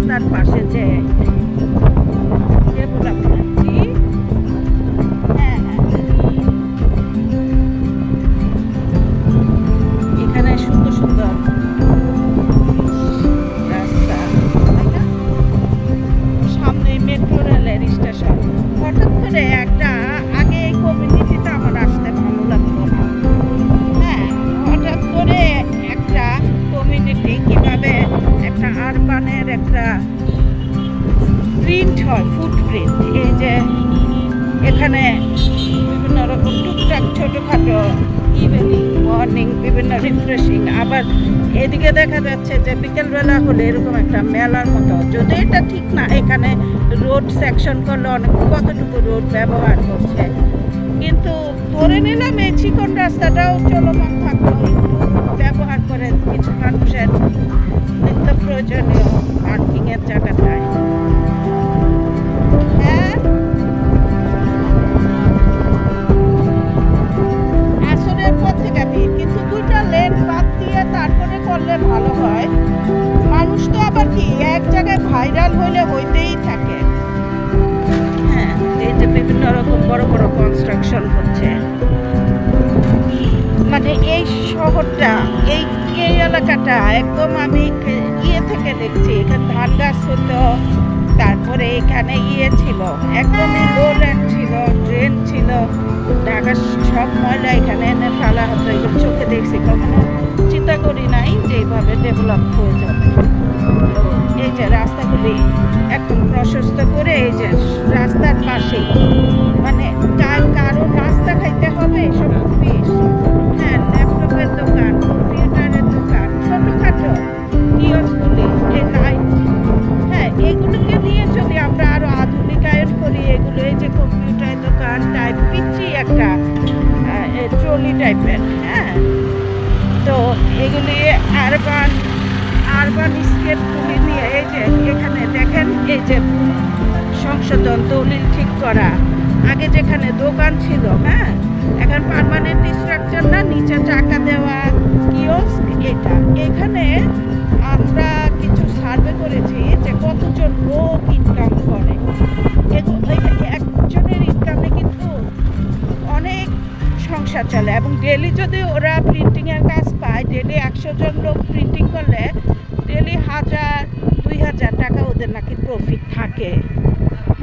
রাস্তার পাশে যে ডেভেলপমেন্ট। হ্যাঁ হ্যাঁ, এখানে সুন্দর সুন্দর রাস্তা, তাই না? সামনে মেট্রো রেলের স্টেশন। হঠাৎ করে একটা, আগে এই কমিউনিটিতে আমার আসতে ভালো লাগতো না। হ্যাঁ, হঠাৎ করে একটা কমিউনিটি কিভাবে একটা আরবানের একটা প্রিন্ট হয়, ফুটপ্রিন্ট। এই যে এখানে বিভিন্ন রকম টুকটাক ছোটোখাটো ইভিনিং মর্নিং বিভিন্ন রিফ্রেশিং, আবার এদিকে দেখা যাচ্ছে যে বিকেলবেলা হলে এরকম একটা মেলার মতো। যদি এটা ঠিক না, এখানে রোড সেকশন করলে অনেক কতটুকু রোড ব্যবহার করছে, কিন্তু ধরে নিলাম এই চিকন রাস্তাটাও চলমান থাকলো, ব্যবহার করে কিছু মানুষের নিত্য প্রয়োজনীয় পার্কিংয়ের জায়গাটায়। হ্যাঁ, আসরের পর থেকে ভিড়, কিন্তু দুইটা লেন বাদ দিয়ে তারপরে করলে ভালো হয়। মানুষ তো আবার কি এক জায়গায় ভাইরাল হইলে হইতেই থাকে। হ্যাঁ, এই যে বিভিন্ন রকম বড় বড় কনস্ট্রাকশন হচ্ছে, মানে এই শহরটা, এই এলাকাটা একদম আমি ইয়ে থেকে দেখছি। এখানে ধান গাছ হতো, তারপরে এখানে ইয়ে ছিল, একদমই লো ল্যান্ড ছিল, ড্রেন ছিল, ঢাকার সব ময়লা এখানে এনে ফেলা হতো। এগুলো চোখে দেখছি, কখনো চিন্তা করি নাই যে এইভাবে ডেভেলপ হয়ে যাবে। তো এই যে রাস্তাগুলি একদম প্রশস্ত করে, এই যে রাস্তার পাশেই, মানে কারো রাস্তা খাইতে হবে এসব অফিস, হ্যাঁ, ল্যাপটপের দোকান, কম্পিউটারের দোকান, ছোটোখাটো কিয়সগুলি, এই লাইট, হ্যাঁ, এগুলোকে নিয়ে যদি আমরা আরো আধুনিকায়ন করি, এগুলো এই যে কম্পিউটার দোকান টাইপ পিচ্ছি একটা ট্রলি টাইপের, হ্যাঁ, তো এগুলি আরবান স্কেপগুলি নিয়ে, এই যে এখানে দেখেন, এই যে সংশোধন দলিল ঠিক করা, আগে যেখানে দোকান ছিল, হ্যাঁ, এখন পার্মানেন্ট স্ট্রাকচার না, নিচে টাকা দেওয়া কিওস্ক। এটা এখানে আমরা কিছু সার্ভে করেছি যে কতজন লোক ইনকাম করে। একজনের ইনকামে কিন্তু অনেক সংসার চলে, এবং ডেলি যদি ওরা প্রিন্টিংয়ের কাজ পায়, ডেলি 100 জন লোক প্রিন্টিং করলে ডেলি 1000-2000 টাকা ওদের নাকি প্রফিট থাকে।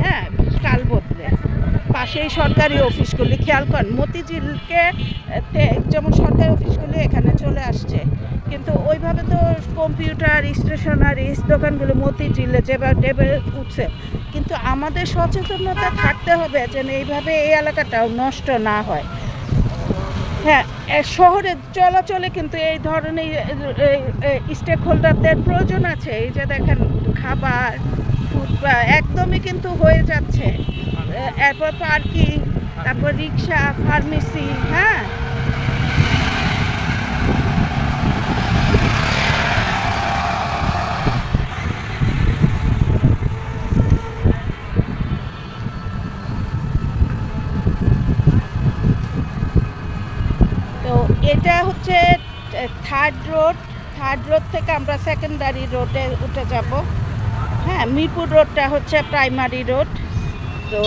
হ্যাঁ, কাল বদলে পাশেই সরকারি অফিসগুলি, খেয়াল করেন মতিঝিলকে যেমন সরকারি অফিসগুলি এখানে চলে আসছে, কিন্তু ওইভাবে তো কম্পিউটার স্টেশনারিজ দোকানগুলো মতিঝিলে যেভাবে উঠছে। কিন্তু আমাদের সচেতনতা থাকতে হবে যেন এইভাবে এই এলাকাটাও নষ্ট না হয়। হ্যাঁ, শহরে চলাচলে কিন্তু এই ধরনের স্টেক হোল্ডারদের প্রয়োজন আছে। এই যে দেখেন খাবার, ফুটপাথ একদমই কিন্তু হয়ে যাচ্ছে, এরপর পার্কিং, তারপর রিক্সা, ফার্মেসি। হ্যাঁ, তো এটা হচ্ছে থার্ড রোড থেকে আমরা সেকেন্ডারি রোডে উঠে যাব। হ্যাঁ, মিরপুর রোডটা হচ্ছে প্রাইমারি রোড। তো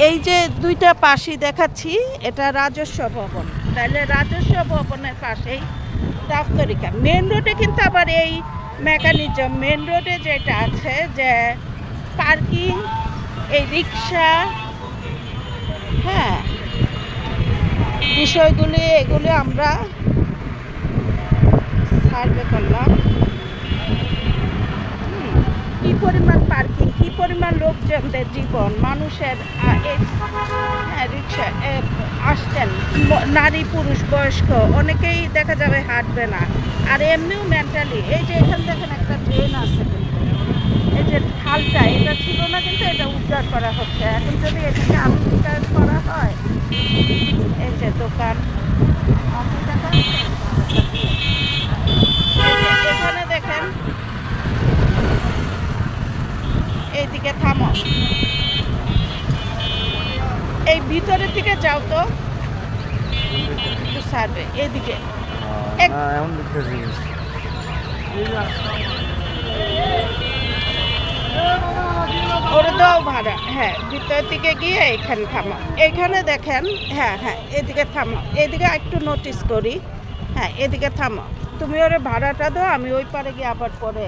এই যে দুইটা পাশই দেখাচ্ছি, এটা রাজস্ব ভবন, তাহলে রাজস্ব ভবনের পাশেই দাপ্তরিকা। মেন রোডে কিন্তু আবার এই মেকানিজম, মেন রোডে যেটা আছে যে পার্কিং, এই রিক্সা, হ্যাঁ, বিষয়গুলি এগুলি আমরা সার্ভে করলাম। কি পরিমাণ পার্কিং, কি পরিমাণ লোকজনদের জীবন, মানুষের রিক্সা আসছেন, নারী পুরুষ বয়স্ক অনেকেই দেখা যাবে হাঁটবে না, আর এমনিও মেন্টালি। এই যে এখানে দেখেন একটা ট্রেন আছে, এই যে খালটা, এটা ছিল না, কিন্তু এটা উদ্ধার করা হচ্ছে এখন। যদি এটাকে আধুনিকায়ন করা হয়, এই যে দোকান, এখানে দেখেন, এইদিকে থামো, এই ভিতরের দিকে যাও তো একটু সার্ভে, এইদিকে এটাও ভাড়া। হ্যাঁ, ভিতরের দিকে গিয়ে এখানে থামো। এখানে দেখেন, হ্যাঁ হ্যাঁ, এদিকে থামো, এদিকে একটু নোটিস করি। হ্যাঁ, এদিকে থামো। তুমি ওরে ভাড়াটা দাও, আমি ওই পারে গিয়ে আবার পরে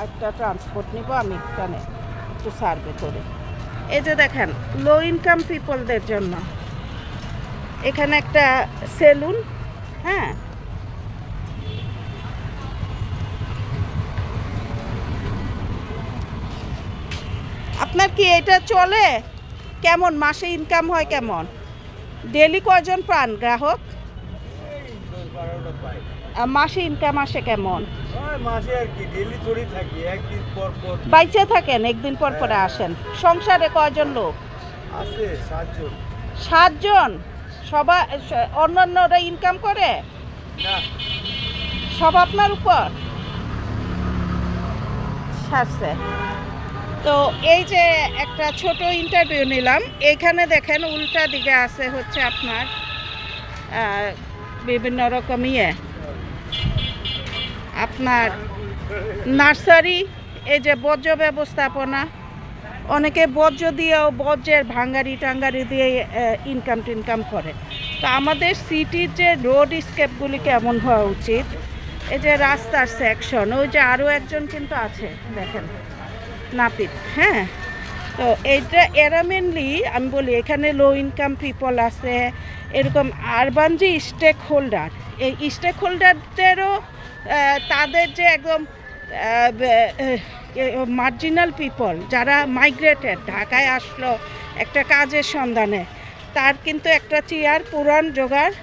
একটা ট্রান্সপোর্ট নিব, আমি এখানে একটু সার্ভে করি। এই যে দেখেন, লো ইনকাম পিপলদের জন্য এখানে একটা সেলুন। হ্যাঁ, আপনার কি এটা চলে? কেমন মাসে ইনকাম হয় কেমন? ডেলি কয়জন পান গ্রাহক? মাসে ইনকাম আসে কেমন? মাসে আর কি ডেইলি থোড়ি থাকি, একদিন পর পর বাইচে থাকেন, একদিন পর পরে আসেন। সংসারে কয়জন লোক? আছে 7 জন। 7 জন? সবাই অন্যান্যরা ইনকাম করে? না, সব আপনার উপর ছাড়ছে। তো এই যে একটা ছোট ইন্টারভিউ নিলাম। এখানে দেখেন উল্টা দিকে আছে হচ্ছে আপনার বিভিন্ন রকম আপনার নার্সারি। এই যে বর্জ্য ব্যবস্থাপনা, অনেকে বর্জ্য দিয়েও বর্জ্যের ভাঙ্গারি টাঙ্গারি দিয়ে ইনকাম টিনকাম করে। তো আমাদের সিটির যে রোড স্কেপগুলি কেমন হওয়া উচিত, এই যে রাস্তার সেকশন, ওই যে আরও একজন কিন্তু আছে দেখেন, নাপিত। হ্যাঁ, তো এইটা এরা মেনলি আমি বলি এখানে লো ইনকাম পিপল আছে, এরকম আরবান যে স্টেক হোল্ডার, এই স্টেক হোল্ডারদেরও তাদের যে একদম মার্জিনাল পিপল যারা মাইগ্রেটেড, ঢাকায় আসলো একটা কাজের সন্ধানে, তার কিন্তু একটা চেয়ার পুরান জোগাড়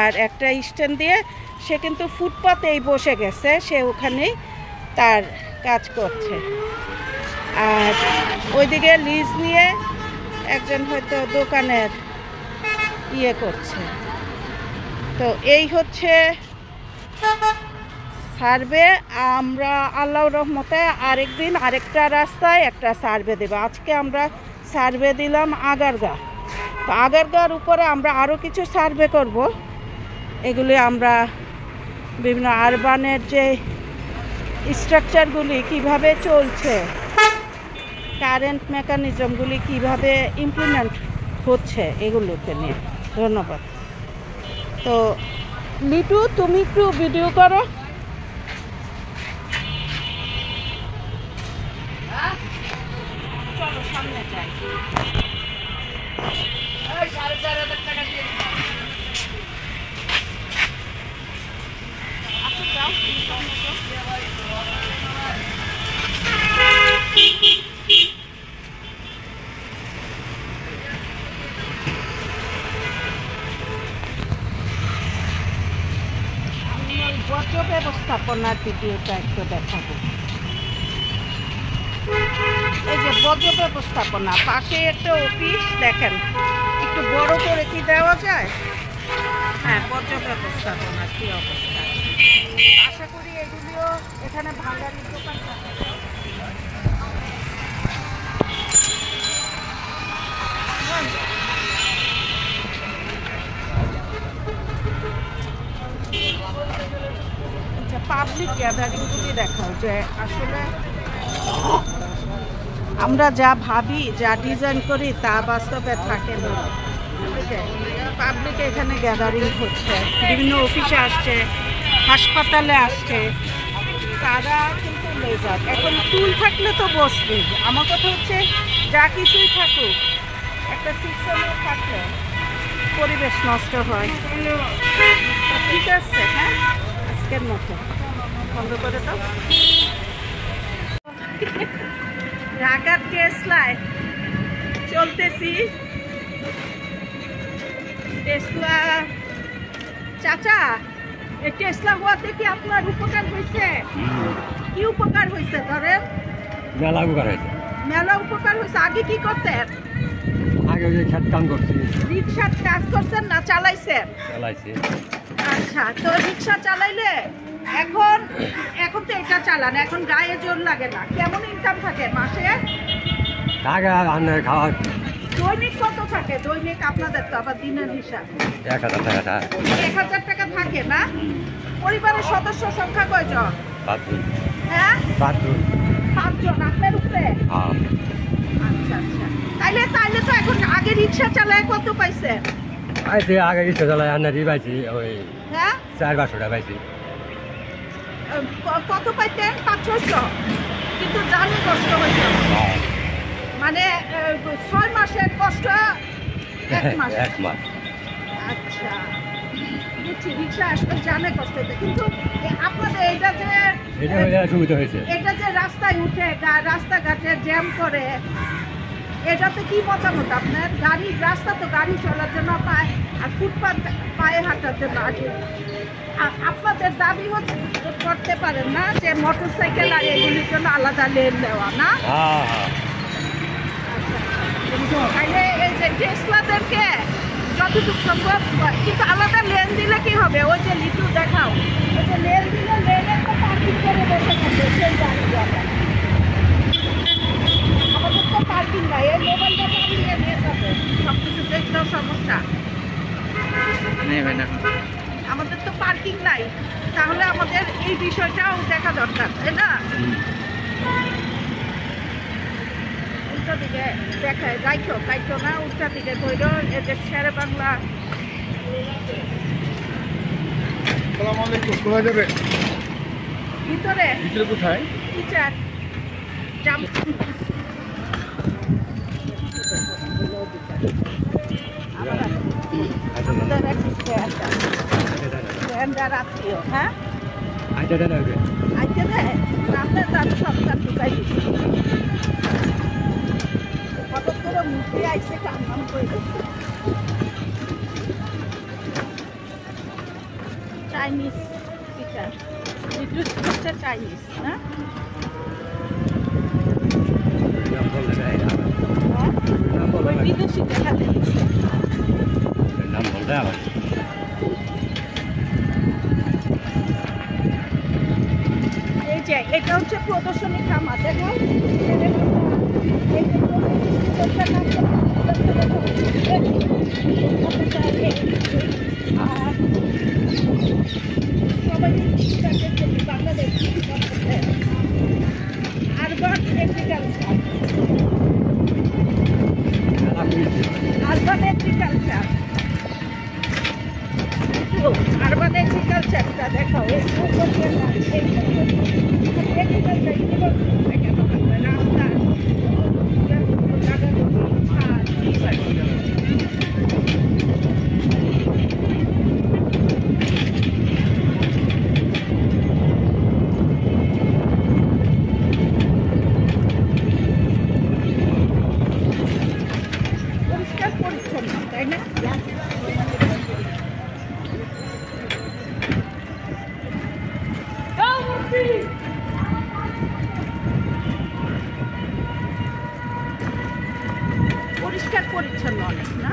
আর একটা স্ট্যান্ড দিয়ে সে কিন্তু ফুটপাতেই বসে গেছে, সে ওখানেই তার কাজ করছে। আর ওইদিকে লিজ নিয়ে একজন হয়তো দোকানের করছে। তো এই হচ্ছে সার্ভে। আমরা আল্লাহর রহমতে আরেকদিন আরেকটা রাস্তায় একটা সার্ভে দেব। আজকে আমরা সার্ভে দিলাম আগারগা। তো আগারগার উপরে আমরা আরও কিছু সার্ভে করব। এগুলি আমরা বিভিন্ন আরবানের যে স্ট্রাকচারগুলি কিভাবে চলছে, কারেন্ট মেকানিজমগুলি কিভাবে ইমপ্লিমেন্ট হচ্ছে, এগুলোতে নিয়ে। ধন্যবাদ। তো লিটু, তুমি একটু ভিডিও করো। চলো সামনে যাই। বর্জ্য ব্যবস্থাপনার ভিডিওটা একটু দেখাবো। এই যে বর্জ্য ব্যবস্থাপনা, পাশে একটা অফিস দেখেন, একটু বড় করে কি দেওয়া যায়? হ্যাঁ, বর্জ্য ব্যবস্থাপনা কি অবস্থা। আশা করি এগুলিও এখানে ভাঙারির দোকান থাকে। পাবলিক গ্যাদারিংগুলি দেখাও, যে আসলে আমরা যা ভাবি, যা ডিজাইন করি তা বাস্তবে থাকে না। পাবলিক এখানে গ্যাদারিং হচ্ছে, বিভিন্ন অফিসে আসছে, হাসপাতালে আসছে, তারা কিন্তু লেজার। এখন টুল থাকলে তো বসবে। আমার কথা হচ্ছে যা কিছুই থাকুক, একটা সিস্টেমে থাকলে পরিবেশ নষ্ট হয়। ঠিক আছে, হ্যাঁ, আজকের মতো বন্ধ করে দাও। ঢাকার টেসলায় চলতেছি। টেসলা চাচা, এই টেসলা হওয়াতে কি আপনার উপকার হয়েছে? কি উপকার হয়েছে? ধরেন মেলা উপকার হয়েছে। মেলা উপকার হয়েছে। আগে কি করতেন? আগে ওই খেত কাম করছি। রিক্সার কাজ করছেন না চালাইছেন? চালাইছি। আচ্ছা, তো রিক্সা চালাইলে এখন তো এটা চালান, এখন গায়ে জোর লাগে না। কেমন ইনকাম থাকে মাসে? টাকা আনার খাওয়া। দৈনিক কত থাকে? দৈনিক আপনাদের তো আবার দিনের হিসাব। 1000 টাকা। 1000 টাকা থাকে না? পরিবারের সদস্য সংখ্যা কয়জন? 5 জন। হ্যাঁ, 5 জন। 5 জন। আপনার উপরে হ্যাঁ। আচ্ছা আচ্ছা, তাইলে তাইলে তো এখন আগে রিক্সা চালায় কত পাইছে? পাইছি আগে রিক্সা চালাই আন্নারি পাইছি ওই হ্যাঁ 400-500 টাকা পাইছি। কত পাইতেন? 500-600, কিন্তু জানি কষ্ট হইতো মানে 6 মাসের কষ্ট 1 মাস। 1 মাস। আচ্ছা বুঝছি, রিক্সা আসলে জানে কষ্ট হইতো, কিন্তু আপনাদের এটা যে এটা হয়ে সুবিধা হয়েছে। এটা যে রাস্তায় উঠে রাস্তাঘাটে জ্যাম করে, এটাতে কি মতামত আপনার? গাড়ি রাস্তা তো গাড়ি চলার জন্য পায়, আর ফুটপাত পায়ে হাঁটার জন্য আছে। আপনাদের দাবি করতে পারেন না যে মোটর সাইকেল আর এগুলির জন্য আলাদা লেন দেওয়া, না? হ্যাঁ হ্যাঁ। তাইলে এই যে টেসলাদেরকে যতটুকু সম্ভব, কিন্তু আলাদা লেন দিলে কি হবে? ওই যে লিটু দেখাও, ওই যে লেন দিলে লেনে তো পার্কিং করে বসে থাকবে সেই গাড়িগুলো। আমাদের তো পার্কিং নাই, এই মোবাইলটা চালিয়ে নিয়ে যাবে, সব কিছু দেখলেও সমস্যা। আমাদের তো পার্কিং নাই, তাহলে আমাদের এই বিষয়টাও দেখা দরকার, তাই না? উল্টা দিকে দেখায় গাইতো গাইতো না, উল্টা দিকে কইল এই যে শেরে বাংলা। আসসালামু আলাইকুম, কোথায় যাবে? ভিতরে ভিতরে কোথায়? টিচার জাম। আমাদের এক স্ট্যান্ডার আত্মীয়, হ্যাঁ আইতে দেন আগে। আইতে দেয় আপনার তার সবটা ঢুকাই দিচ্ছে। হঠাৎ করে মুখে আইসে কাম করে দিচ্ছে। চাইনিজ টিচার, রিক্রুট করছে চাইনিজ, না? নাম বললে দেয় না। হ্যাঁ? নাম ওই বললে বিদেশি দেখাতে দিচ্ছে। নাম বললে আবার। এই যে এটা হচ্ছে প্রদর্শনী খামার, দেখো Bangladesh urban agriculture, urban agriculture, urban এগ্রিকালচারটা দেখাও। পরিষ্কার পরিচ্ছন্ন, তাই না? পরিষ্কার পরিচ্ছন্ন অনেক, না?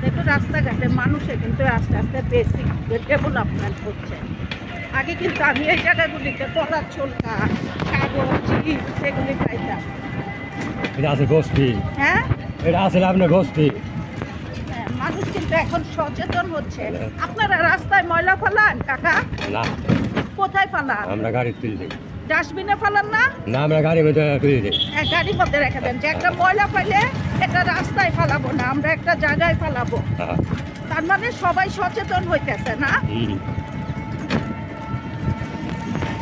দেখো রাস্তাঘাটে মানুষে কিন্তু আস্তে আস্তে বেসিক ডেভেলপমেন্ট হচ্ছে। আগে কিন্তু আমি এই জায়গাগুলিতে কলার ছোলকা, কাগজ, চিপস সেগুলি খাইতাম। এটা আছে গোষ্ঠী। হ্যাঁ এটা আছে আপনার গোষ্ঠী। হ্যাঁ, মানুষ কিন্তু এখন সচেতন হচ্ছে। আপনারা রাস্তায় ময়লা ফেলান কাকা? না, কোথায় ফেলান? আমরা গাড়ির তুলে দিই। ডাস্টবিনে ফেলান না? না, আমরা গাড়ির মধ্যে তুলে দিই। হ্যাঁ, গাড়ির মধ্যে রেখে দেন যে একটা ময়লা ফেলে এটা রাস্তায় ফেলাবো না, আমরা একটা জায়গায় ফেলাবো। হ্যাঁ। তার মানে সবাই সচেতন হইতেছে, না?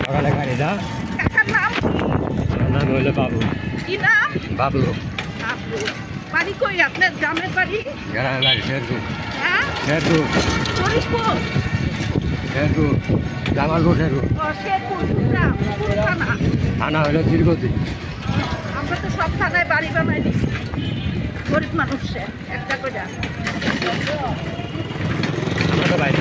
সকালে গাড়ি যা। কাকার নাম কি? আমার নাম হইলো বাবু। কি নাম? বাবলু। বাবলু। বাড়ি কই আপনার? গ্রামের বাড়ি? গ্রামের বাড়ি শেরপুর। হ্যাঁ, শেরপুর। ফরিদপুর। শেরপুর। জামালপুর শেরপুর। ও, শেরপুর গ্রাম, কোন থানা? থানা হইলো তিরুপতি। আমরা তো সব থানায় বাড়ি বানাই দিচ্ছি গরিব মানুষের একটা করে। আমরা তো বাইরে।